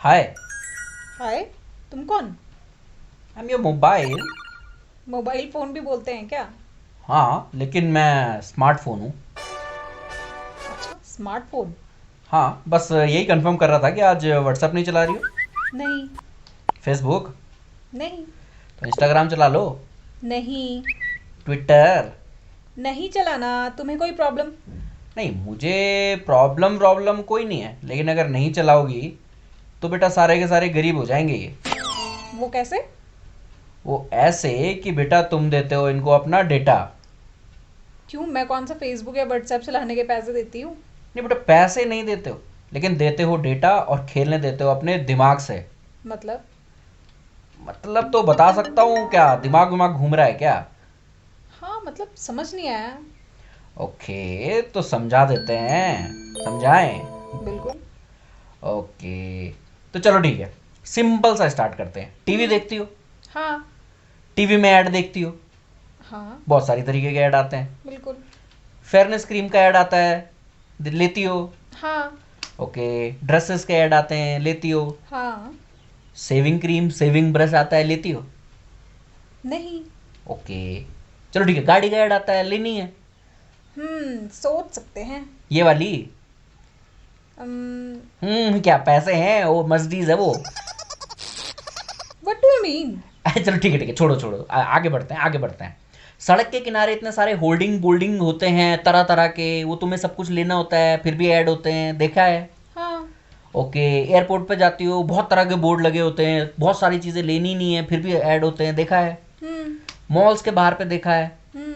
हाय। हाय। तुम कौन? I am your mobile. Mobile phone भी बोलते हैं क्या? हाँ, लेकिन मैं स्मार्टफोन हूँ। अच्छा, स्मार्टफोन। हाँ, बस यही कंफर्म कर रहा था कि आज व्हाट्सएप नहीं चला रही हो। नहीं। फेसबुक? नहीं। तो इंस्टाग्राम चला लो। नहीं। ट्विटर? नहीं चलाना। तुम्हें कोई प्रॉब्लम? नहीं, मुझे प्रॉब्लम प्रॉब्लम कोई नहीं है, लेकिन अगर नहीं चलाओगी तो बेटा सारे के सारे गरीब हो जाएंगे ये। वो कैसे? वो ऐसे कि बेटा तुम देते हो इनको अपना डेटा। क्यों, मैं कौन सा फेसबुक या व्हाट्सएप चलाने के पैसे देती हूँ? नहीं बेटा, पैसे नहीं देते हो, लेकिन देते हो डेटा और खेलने देते हो अपने दिमाग से। मतलब? मतलब तो बता सकता हूँ, क्या दिमाग विमाग घूम रहा है क्या? हाँ, मतलब समझ नहीं आया। ओके, तो समझा देते हैं, समझाएं। बिल्कुल। ओके, तो चलो ठीक है, सिंपल सा स्टार्ट करते हैं। टीवी देखती हो? हाँ। टीवी में ऐड देखती हो? हाँ। बहुत सारी तरीके के ऐड आते हैं। बिल्कुल। फेयरनेस क्रीम का ऐड आता है, लेती हो? हाँ। ओके। ड्रेसेस के ऐड आते हैं, लेती हो? हाँ। सेविंग क्रीम, सेविंग ब्रश आता है, लेती हो? नहीं। ओके। चलो ठीक है, गाड़ी का ऐड आता है, लेनी है? सोच सकते हैं। ये वाली? व्हाट क्या पैसे हैं, वो मर्सिडीज है वो। Do you mean? चलो ठीक है ठीक है, छोड़ो छोड़ो, आगे बढ़ते हैं आगे बढ़ते हैं। सड़क के किनारे इतने सारे होल्डिंग बोल्डिंग होते हैं तरह तरह के, वो तुम्हें सब कुछ लेना होता है फिर भी ऐड होते हैं, देखा है? हाँ। ओके। एयरपोर्ट पे जाती हो, बहुत तरह के बोर्ड लगे होते हैं, बहुत सारी चीज़ें लेनी नहीं है फिर भी ऐड होते हैं, देखा है? हम्म। मॉल्स के बाहर पे देखा है? हम्म।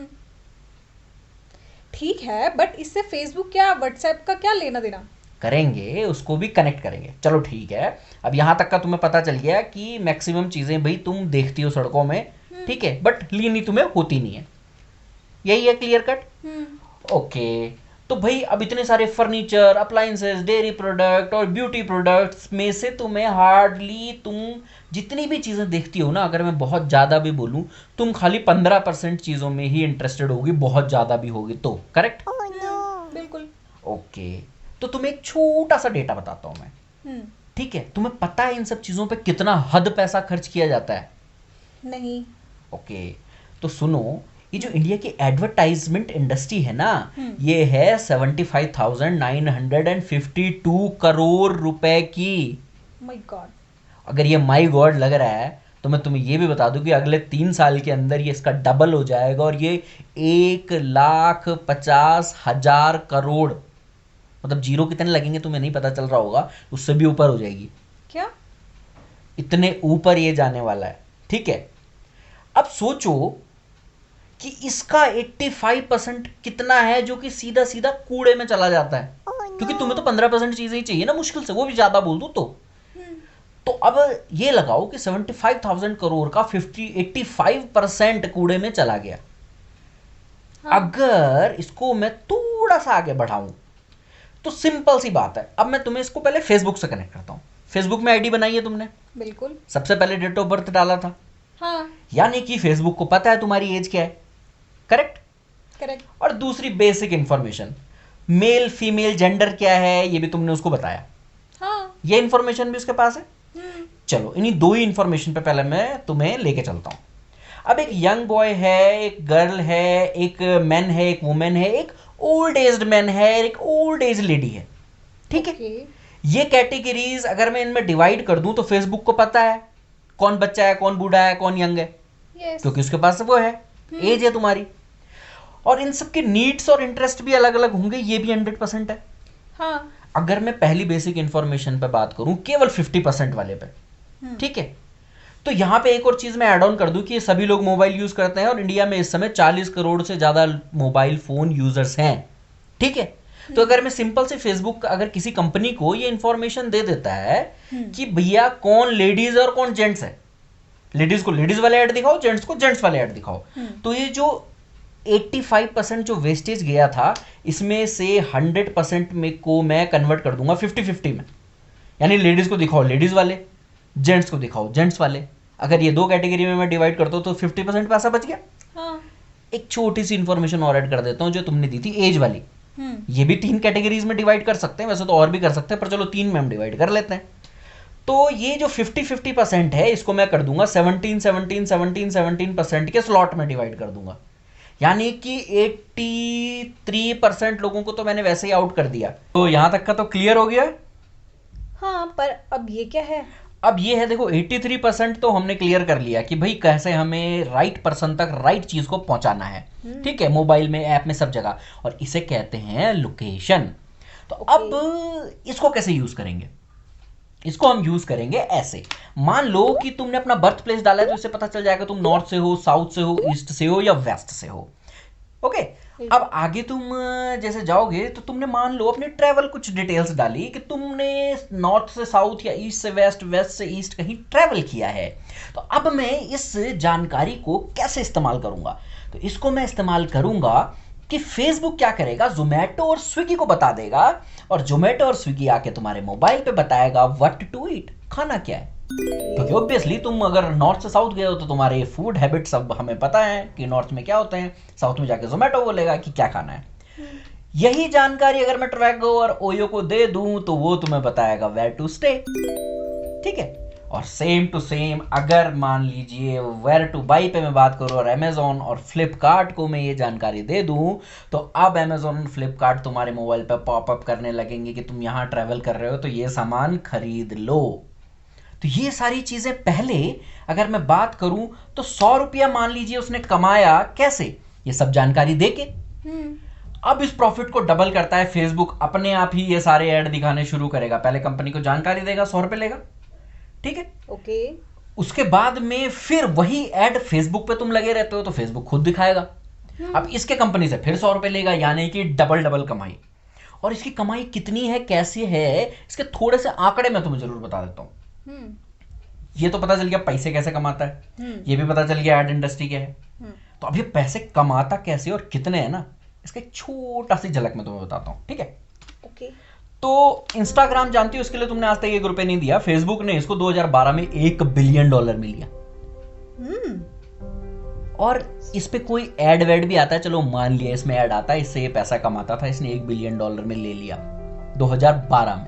ठीक है, बट इससे फेसबुक या व्हाट्सएप का क्या लेना देना? करेंगे, उसको भी कनेक्ट करेंगे। चलो ठीक है, अब यहाँ तक का तुम्हें पता चल गया कि मैक्सिमम चीज़ें भाई तुम देखती हो सड़कों में, हम्म। ठीक है, बट लेनी तुम्हें होती नहीं है। यही है, क्लियर कट? हम्म। ओके। तो भाई अब इतने सारे फर्नीचर, अप्लायंसेस, डेयरी प्रोडक्ट और ब्यूटी प्रोडक्ट्स में से तुम्हें हार्डली, तुम जितनी भी चीज़ें देखती हो ना, अगर मैं बहुत ज़्यादा भी बोलूँ, तुम खाली 15% चीज़ों में ही इंटरेस्टेड होगी, बहुत ज़्यादा भी होगी तो, करेक्ट? बिल्कुल। ओके। तो तुम्हें एक छोटा सा डेटा बताता हूँ मैं, हम्म। ठीक है? तुम्हें पता है इन सब चीज़ों पे कितना हद पैसा खर्च किया जाता है? नहीं। ओके। तो सुनो, ये जो हम्म। इंडिया की एडवर्टाइजमेंट इंडस्ट्री है ना, हम्म। ये है 75,952 करोड़ रुपए की। My God. अगर ये माई गॉड लग रहा है, तो मैं तुम्हें ये भी बता दूं कि अगले 3 साल के अंदर ये इसका डबल हो जाएगा और ये 1,50,000 करोड़, मतलब जीरो कितने लगेंगे तुम्हें नहीं पता चल रहा होगा, उससे भी ऊपर हो जाएगी। क्या? इतने ऊपर ये जाने वाला है, ठीक है? अब सोचो कि इसका 85% कितना है जो कि सीधा सीधा कूड़े में चला जाता है। क्योंकि तुम्हें तो 15% चीजें ही चाहिए ना, मुश्किल से, वो भी ज्यादा बोल दू तो। हम्म। तो अब ये लगाओ कि 75,000 करोड़ का 85% कूड़े में चला गया। हाँ। अगर इसको मैं थोड़ा सा आगे बढ़ाऊं, तो सिंपल सी बात है, अब मैं तुम्हें इसको पहले फेसबुक से कनेक्ट करता हूं। फेसबुक में आईडी बनाई है तुमने, बिल्कुल। सबसे पहले डेट ऑफ बर्थ डाला था, हाँ। यानी कि फेसबुक को पता है तुम्हारी एज क्या है, करेक्ट? करेक्ट। और दूसरी basic information, male female gender क्या है ये भी तुमने उसको बताया, हाँ। ये इंफॉर्मेशन भी उसके पास है। हम्म। चलो इन्हीं दो ही इंफॉर्मेशन पे पहले मैं तुम्हें लेके चलता हूं। अब एक यंग बॉय है, एक गर्ल है, एक मैन है, एक वुमेन है, एक ओल्ड एज्ड मैन है, एक ओल्ड एज लेडी है, ठीक है? ओके। ये कैटेगरीज अगर मैं इनमें डिवाइड कर दूं तो फेसबुक को पता है कौन बच्चा है, कौन बूढ़ा है, कौन यंग है, यस। क्योंकि उसके पास वो है, एज है तुम्हारी। और इन सब के नीड्स और इंटरेस्ट भी अलग अलग होंगे, ये भी 100% है। हाँ। अगर मैं पहली बेसिक इंफॉर्मेशन पे बात करूं, केवल 50% वाले पे, ठीक है, तो यहां पे एक और चीज मैं ऐड ऑन कर दूं कि ये सभी लोग मोबाइल यूज करते हैं और इंडिया में इस समय 40 करोड़ से ज्यादा मोबाइल फोन यूजर्स हैं, ठीक है? तो अगर मैं सिंपल से फेसबुक अगर किसी कंपनी को ये इंफॉर्मेशन दे देता है कि भैया कौन लेडीज और कौन जेंट्स है, लेडीज को लेडीज वाले ऐड दिखाओ, जेंट्स को जेंट्स वाले ऐड दिखाओ, तो ये जो 85% जो वेस्टेज गया था, इसमें से 100% में को मैं कन्वर्ट कर दूंगा 50-50 में, यानी लेडीज को दिखाओ लेडीज वाले, जेंट्स को दिखाओ जेंट्स वाले। अगर ये दो कैटेगरी में मैं डिवाइड करता हूँ तो 50% पैसा बच गया। हाँ। एक छोटी सी इंफॉर्मेशन और ऐड कर देता हूँ जो तुमने दी थी, एज वाली। ये भी 3 कैटेगरीज में डिवाइड कर सकते हैं, वैसे तो और भी कर सकते हैं, पर चलो 3 में हम डिवाइड कर लेते हैं। तो ये जो 50-50% है इसको मैं कर दूंगा 17-17-17-17% के स्लॉट में डिवाइड कर दूंगा, यानी कि 83% लोगों को तो मैंने वैसे ही आउट कर दिया। तो यहां तक का तो क्लियर हो गया। हाँ, पर अब ये क्या है? अब ये है, देखो 83% तो हमने क्लियर कर लिया कि भाई कैसे हमें राइट पर्सन तक राइट चीज को पहुंचाना है, ठीक है, मोबाइल में, ऐप में, सब जगह, और इसे कहते हैं लोकेशन। तो अब इसको कैसे यूज करेंगे? इसको हम यूज करेंगे ऐसे। मान लो कि तुमने अपना बर्थ प्लेस डाला है, तो इससे पता चल जाएगा तुम नॉर्थ से हो, साउथ से हो, ईस्ट से हो या वेस्ट से हो। ओके, अब आगे तुम जैसे जाओगे तो तुमने मान लो अपने ट्रैवल कुछ डिटेल्स डाली कि तुमने नॉर्थ से साउथ या ईस्ट से वेस्ट, वेस्ट से ईस्ट कहीं ट्रैवल किया है। तो अब मैं इस जानकारी को कैसे इस्तेमाल करूंगा? तो इसको मैं इस्तेमाल करूंगा कि फेसबुक क्या करेगा, जोमेटो और स्विगी को बता देगा, और जोमेटो और स्विगी आके तुम्हारे मोबाइल पे बताएगा व्हाट टू ईट, खाना क्या है। क्योंकि ऑब्वियसली तुम अगर नॉर्थ से साउथ गए हो तो तुम्हारे फूड हैबिट्स अब हमें पता है कि नॉर्थ में क्या होते हैं, साउथ में जाके जोमेटो बोलेगा कि क्या खाना है। यही जानकारी अगर मैं ट्रैवगो और ओयो को दे दूं तो वो तुम्हें बताएगा वेयर टू स्टे, ठीक है। और सेम टू सेम अगर मान लीजिए वेयर टू बाई पे मैं बात करूं और अमेजोन और फ्लिपकार्ट को मैं ये जानकारी दे दूं, तो अब अमेजोन और फ्लिपकार्ट तुम्हारे मोबाइल पे पॉपअप करने लगेंगे कि तुम यहां ट्रैवल कर रहे हो तो ये सामान खरीद लो। तो ये सारी चीजें पहले अगर मैं बात करूं तो 100 रुपया मान लीजिए उसने कमाया, कैसे? ये सब जानकारी देके। अब इस प्रॉफिट को डबल करता है फेसबुक, अपने आप ही ये सारे ऐड दिखाने शुरू करेगा। पहले कंपनी को जानकारी देगा, 100 रुपए लेगा, ठीक है, ओके। उसके बाद में फिर वही ऐड फेसबुक पे तुम लगे रहते हो तो फेसबुक खुद दिखाएगा। अब इसके कंपनी से फिर 100 रुपए लेगा, यानी कि डबल डबल कमाई। और इसकी कमाई कितनी है, कैसी है, इसके थोड़े से आंकड़े मैं तुम्हें जरूर बता देता हूं। ये तो पता चल गया पैसे कैसे कमाता है, ये भी पता चल गया एड इंडस्ट्री क्या है। तो अब ये पैसे कमाता कैसे और कितने है ना, इसका एक छोटा सी झलक मैं तुम्हें बताता हूं, ठीक है। ओके। तो इंस्टाग्राम जानती हो, उसके लिए तुमने आज तक 1 रुपए नहीं दिया। फेसबुक ने इसको 2012 में $1 बिलियन में लिया। और इस पे कोई एड वेड भी आता है, चलो मान लिया इसमें एड आता है, इससे ये पैसा कमाता था, इसने $1 बिलियन में ले लिया 2012 में।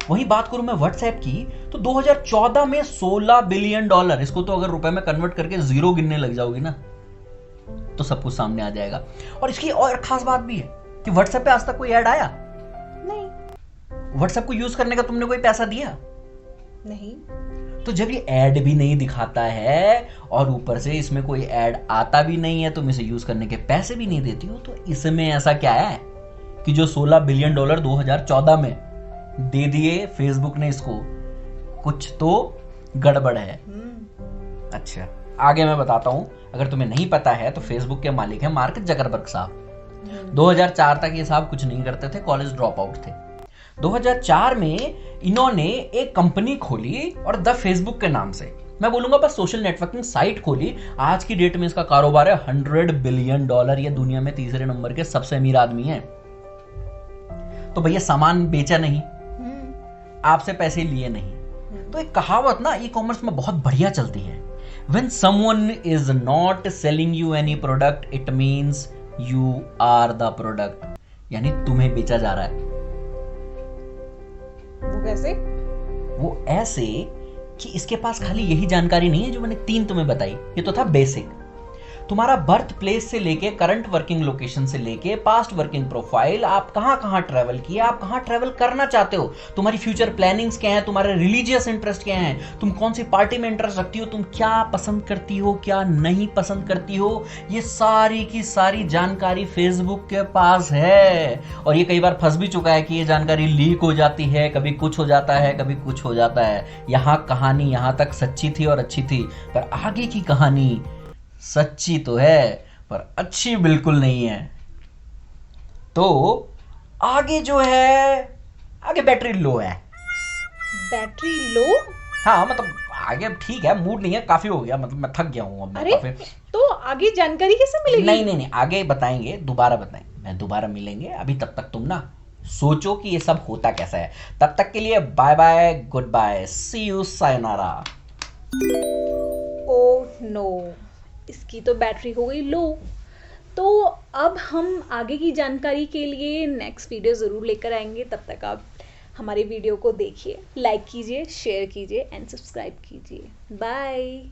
वही बात करूं मैं व्हाट्सएप की तो 2014 में $16 बिलियन। इसको तो अगर रुपए में कन्वर्ट करके जीरो गिनने लग जाओगी ना तो सब कुछ सामने आ जाएगा। और इसकी और खास बात भी है कि व्हाट्सएप पे आज तक कोई ऐड आया नहीं। व्हाट्सएप को यूज करने का तुमने कोई पैसा दिया नहीं। तो जब ये ऐड भी नहीं दिखाता है और ऊपर से इसमें कोई ऐड आता भी नहीं है, तुम इसे यूज करने के पैसे भी नहीं देती हो, तो इसमें ऐसा क्या है कि जो $16 बिलियन 2014 में दे दिए फेसबुक ने इसको, कुछ तो गड़बड़ है। अच्छा, आगे मैं बताता हूं, अगर तुम्हें नहीं पता है तो फेसबुक के मालिक हैं मार्क जकरबर्ग साहब। 2004 तक ये साहब कुछ नहीं करते थे, कॉलेज ड्रॉप आउट थे। 2004 में इन्होंने एक कंपनी खोली और द फेसबुक के नाम से, मैं बोलूंगा बस सोशल नेटवर्किंग साइट खोली। आज की डेट में इसका कारोबार है $100 बिलियन। ये दुनिया में तीसरे नंबर के सबसे अमीर आदमी हैं। तो भैया सामान बेचा नहीं, आपसे पैसे लिए नहीं। तो एक कहावत ना ई कॉमर्स में बहुत बढ़िया चलती है, when someone is not selling you any product it means you are the product, यानी तुम्हें बेचा जा रहा है। वो कैसे? वो ऐसे कि इसके पास खाली यही जानकारी नहीं है जो मैंने 3 तुम्हें बताई, ये तो था बेसिक। तुम्हारा बर्थ प्लेस से लेके करंट वर्किंग लोकेशन से लेके पास्ट वर्किंग प्रोफाइल, आप कहां कहां ट्रैवल किए, आप कहां ट्रैवल करना चाहते हो, तुम्हारी फ्यूचर प्लानिंग्स क्या है, तुम्हारे रिलीजियस इंटरेस्ट क्या है, तुम कौन सी पार्टी में इंटरेस्ट रखती हो, तुम क्या पसंद करती हो, क्या नहीं पसंद करती हो, ये सारी की सारी जानकारी फेसबुक के पास है। और ये कई बार फंस भी चुका है कि ये जानकारी लीक हो जाती है, कभी कुछ हो जाता है, कभी कुछ हो जाता है। यहाँ कहानी यहाँ तक सच्ची थी और अच्छी थी, पर आगे की कहानी सच्ची तो है पर अच्छी बिल्कुल नहीं है। तो आगे जो है, आगे बैटरी लो है। Battery low? हाँ मतलब आगे ठीक है, मूड नहीं है, काफी हो गया, मतलब मैं थक गया हूँ अब। अरे तो आगे जानकारी कैसे मिलेगी? नहीं, आगे बताएंगे, दोबारा बताएंगे, मैं दोबारा मिलेंगे। अभी तब तक तुम ना सोचो कि ये सब होता कैसा है। तब तक के लिए bye bye, good bye, see you, sayonara. Oh no, इसकी तो बैटरी हो गई लो। तो अब हम आगे की जानकारी के लिए नेक्स्ट वीडियो ज़रूर लेकर आएंगे। तब तक आप हमारी वीडियो को देखिए, लाइक कीजिए, शेयर कीजिए एंड सब्सक्राइब कीजिए। बाय।